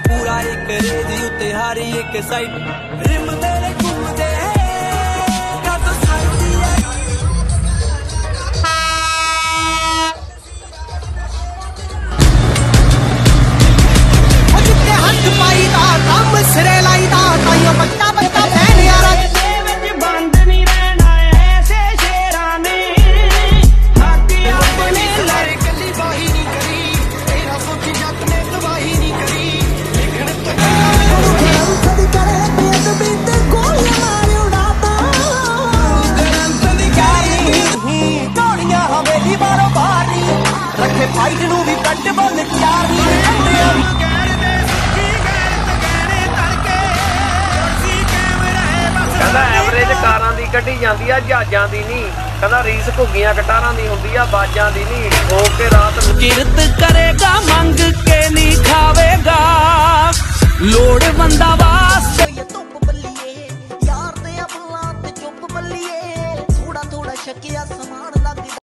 पूरा एक रेज उत्ते हारी एक साइड रिम मेरे घूमदे कद साइड जिते हाथ पाई दा काम सिरे लाई दा ताइयों बच्चा बच्चा फैन यारा बंद नहीं रहना ऐसे शेरां ने हाथी अपने लड़ कली बाही नहीं करी तेरा सोची जट ने तबाही नहीं करी रखे फाइट नू भी कट बंद चार कहता एवरेज कारां दी कड्ढी जांदी आ जहाजां दी नहीं कहता रीस घुग्गियां कटारां दी हुंदी आ बाजां दी नहीं हो के रात किरत करेगा मंग के नहीं खावेगा लोड़ बंदा वास्ते धुप बल्लिए यार दे अपना ते चुप बल्लिए थोड़ा थोड़ा शकिया समान